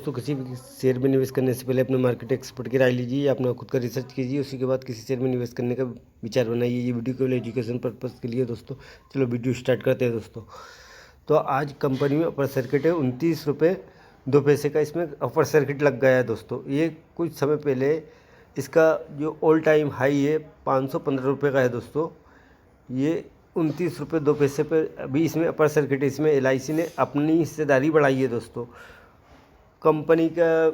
दोस्तों किसी भी शेयर में निवेश करने से पहले अपने मार्केट एक्सपर्ट की राय लीजिए, अपना खुद का रिसर्च कीजिए, उसी के बाद किसी शेयर में निवेश करने का विचार बनाइए। ये वीडियो केवल एजुकेशन पर्पज़ के लिए दोस्तों। चलो वीडियो स्टार्ट करते हैं दोस्तों। तो आज कंपनी में अपर सर्किट है 29 रुपये 2 पैसे का, इसमें अपर सर्किट लग गया है दोस्तों। ये कुछ समय पहले इसका जो ऑल टाइम हाई है 515 रुपये का है दोस्तों। ये 29 रुपये 2 पैसे पर अभी इसमें अपर सर्किट है। इसमें LIC ने अपनी हिस्सेदारी बढ़ाई है दोस्तों। कंपनी का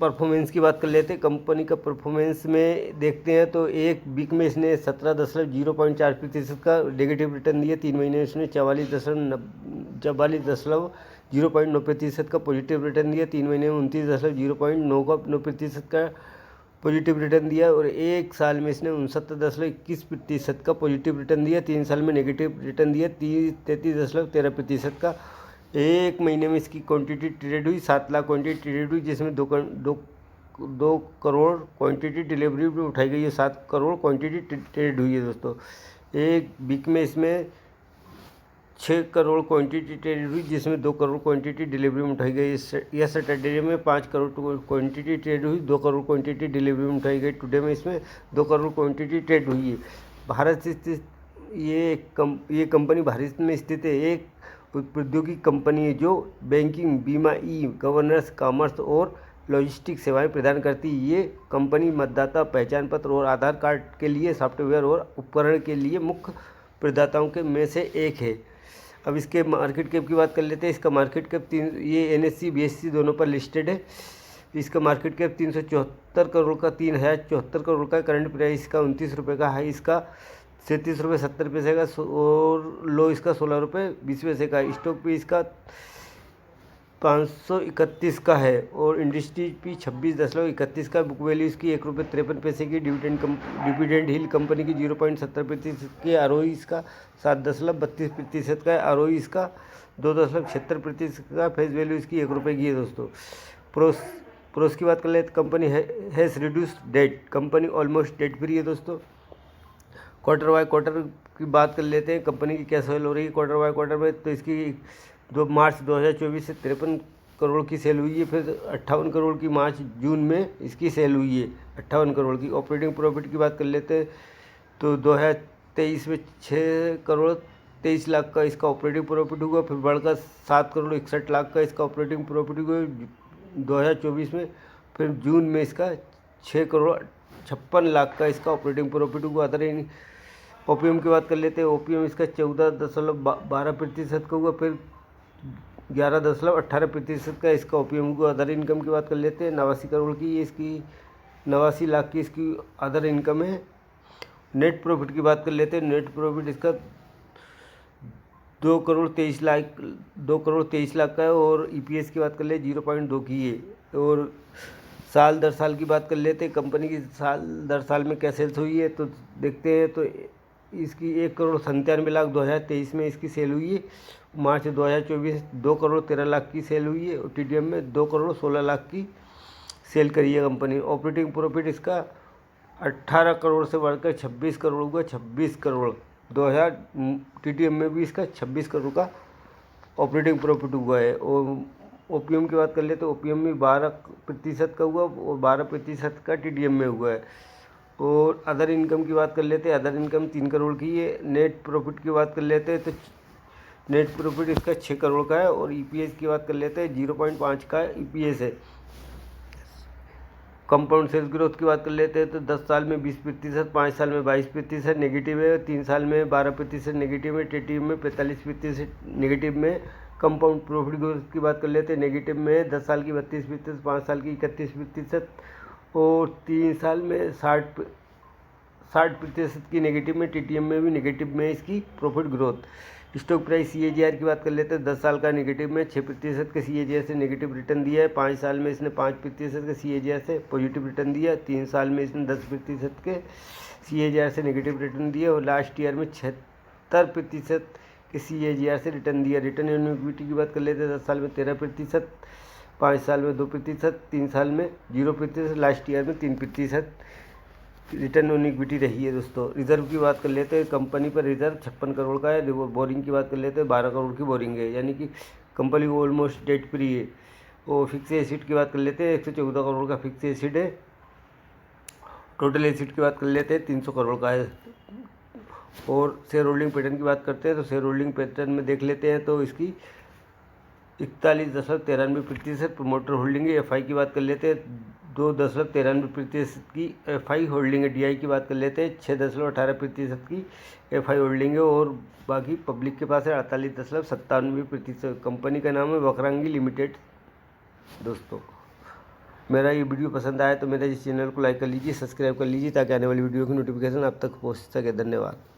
परफॉर्मेंस की बात कर लेते हैं। कंपनी का परफॉर्मेंस में देखते हैं तो एक वीक में इसने 17.04% का नेगेटिव रिटर्न दिया। 3 महीने इसने 44.0% का पॉजिटिव रिटर्न दिया। 3 महीने में 29.09% का पॉजिटिव रिटर्न दिया। और एक साल में इसने 69.21% का पॉजिटिव रिटर्न दिया। 3 साल में नेगेटिव रिटर्न दिया 33.13% का। एक महीने में इसकी क्वांटिटी ट्रेड हुई 7 लाख क्वांटिटी ट्रेड हुई, जिसमें 2 करोड़ क्वांटिटी डिलीवरी भी उठाई गई है। 7 करोड़ क्वांटिटी ट्रेड हुई है दोस्तों। एक वीक में इसमें 6 करोड़ क्वांटिटी ट्रेड हुई, जिसमें 2 करोड़ क्वांटिटी डिलीवरी में उठाई गई। यह सैटरडे में 5 करोड़ क्वांटिटी ट्रेड हुई, 2 करोड़ क्वांटिटी डिलीवरी में उठाई गई। टुडे में इसमें 2 करोड़ क्वांटिटी ट्रेड हुई है। भारत से स्थित ये कंपनी भारत में स्थित है। एक प्रौद्योगिकी कंपनी है जो बैंकिंग, बीमा, गवर्नेंस, कॉमर्स और लॉजिस्टिक्स सेवाएं प्रदान करती है। ये कंपनी मतदाता पहचान पत्र और आधार कार्ड के लिए सॉफ्टवेयर और उपकरण के लिए मुख्य प्रदाताओं के में से एक है। अब इसके मार्केट कैप की बात कर लेते हैं। इसका मार्केट कैप ये NSE BSE दोनों पर लिस्टेड है। इसका मार्केट कैप 374 करोड़ का 3074 करोड़ का। करंट प्राइस का 29 रुपये का। हाई इसका 37.70 रुपये का और लो इसका 16.20 रुपये का। स्टॉक पे इसका 531 का है और इंडस्ट्री पी 26.31 का। बुक वैल्यू इसकी 1.53 रुपये की। डिविडेंड हिल कंपनी की 0.70% की। ROE इसका 7.32% का है। ROE इसका 2.76% का। फेस वैल्यू इसकी 1 रुपये की है दोस्तों। प्रोस की बात कर ले तो company has reduced debt. Company almost debt free है दोस्तों। क्वार्टर बाय क्वार्टर की बात कर लेते हैं। कंपनी की क्या सेल हो रही है क्वार्टर बाय क्वार्टर में, तो इसकी 2 मार्च 2024 से 53 करोड़ की सेल हुई है। फिर 58 करोड़ की मार्च जून में इसकी सेल हुई है 58 करोड़ की। ऑपरेटिंग प्रॉफिट की बात कर लेते हैं तो 2023 में 6 करोड़ 23 लाख का इसका ऑपरेटिंग प्रॉफिट हुआ। फिर बढ़कर 7 करोड़ 61 लाख का इसका ऑपरेटिंग प्रॉफिट हुआ 2024 में। फिर जून में इसका 6 करोड़ 56 लाख का इसका ऑपरेटिंग प्रॉफिट हुआ। अदर ओपीएम की बात कर लेते हैं। ओपीएम इसका 14.12% का हुआ। फिर 11.18% का इसका ओपीएम हुआ। अदर इनकम की बात कर लेते हैं। 89 करोड़ की इसकी 89 लाख की इसकी अदर इनकम है। नेट प्रॉफिट की बात कर लेते हैं। नेट प्रॉफिट इसका 2 करोड़ 23 लाख का है और EPS की बात कर ले 0.2 की है। और साल दर साल की बात कर लेते हैं। कंपनी की साल दर साल में क्या सेल्स हुई है तो देखते हैं तो इसकी 1 करोड़ 97 लाख 2023 में इसकी सेल हुई है। मार्च 2024 2 करोड़ 13 लाख की सेल हुई है। और TDM में 2 करोड़ 16 लाख की सेल करी है कंपनी। ऑपरेटिंग प्रॉफिट इसका 18 करोड़ से बढ़कर 26 करोड़ हुआ। 26 करोड़ 2000 TDM में भी इसका 26 करोड़ का ऑपरेटिंग प्रॉफिट हुआ है। और ओपीएम की बात कर ले तो ओपीएम में 12% का हुआ और 12% का TDM में हुआ है। और अदर इनकम की बात कर लेते हैं। अदर इनकम 3 करोड़ की है। नेट प्रॉफिट की बात कर लेते हैं तो नेट प्रॉफिट इसका 6 करोड़ का है। और EPS की बात कर लेते हैं 0.5 का EPS है। कंपाउंड सेल्स ग्रोथ की बात कर लेते हैं तो 10 साल में 20%, 5 साल में 22% नेगेटिव है, 3 साल में 12% नेगेटिव है, TTM में 45% नेगेटिव में। कंपाउंड प्रॉफिट ग्रोथ की बात कर लेते हैं। नेगेटिव में 10 साल की 32%, 5 साल की 31% और 3 साल में 60% की नेगेटिव में। TTM में भी नेगेटिव में इसकी profit growth. Stock price CAGR की बात कर लेते हैं। 10 साल का नेगेटिव में 6% के CAGR से नेगेटिव रिटर्न दिया है। 5 साल में इसने 5% के CAGR से पॉजिटिव रिटर्न दिया। 3 साल में इसने 10% के CAGR से नेगेटिव रिटर्न दिया। और लास्ट ईयर में 76% के CAGR से रिटर्न दिया। रिटर्न ऑन इक्विटी की बात कर लेते हैं। 10 साल में 13%, 5 साल में 2%, 3 साल में 0%, लास्ट ईयर में 3% रिटर्न ऑन इक्विटी रही है दोस्तों। रिजर्व की बात कर लेते हैं। कंपनी पर रिजर्व 56 करोड़ का है। बोरिंग की बात कर लेते हैं 12 करोड़ की बोरिंग है, यानी कि कंपनी ऑलमोस्ट डेट फ्री है। और फिक्स एसिड की बात कर लेते हैं, 114 करोड़ का फिक्स एसिड है। टोटल एसिड की बात कर लेते हैं, 300 करोड़ का है। और शेयर होल्डिंग पैटर्न की बात करते हैं तो शेयर होल्डिंग पैटर्न में देख लेते हैं तो इसकी 41.93% प्रमोटर होल्डिंग है। एफआई की बात कर लेते हैं, 2.93% की एफआई होल्डिंग है। डीआई की बात कर लेते हैं, 6.18% की एफआई होल्डिंग है। और बाकी पब्लिक के पास है 48.97%। कंपनी का नाम है वक्रांगी लिमिटेड। दोस्तों, मेरा ये वीडियो पसंद आया तो मेरे इस चैनल को लाइक कर लीजिए, सब्सक्राइब कर लीजिए, ताकि आने वाली वीडियो की नोटिफिकेशन आप तक पहुँच सके। धन्यवाद।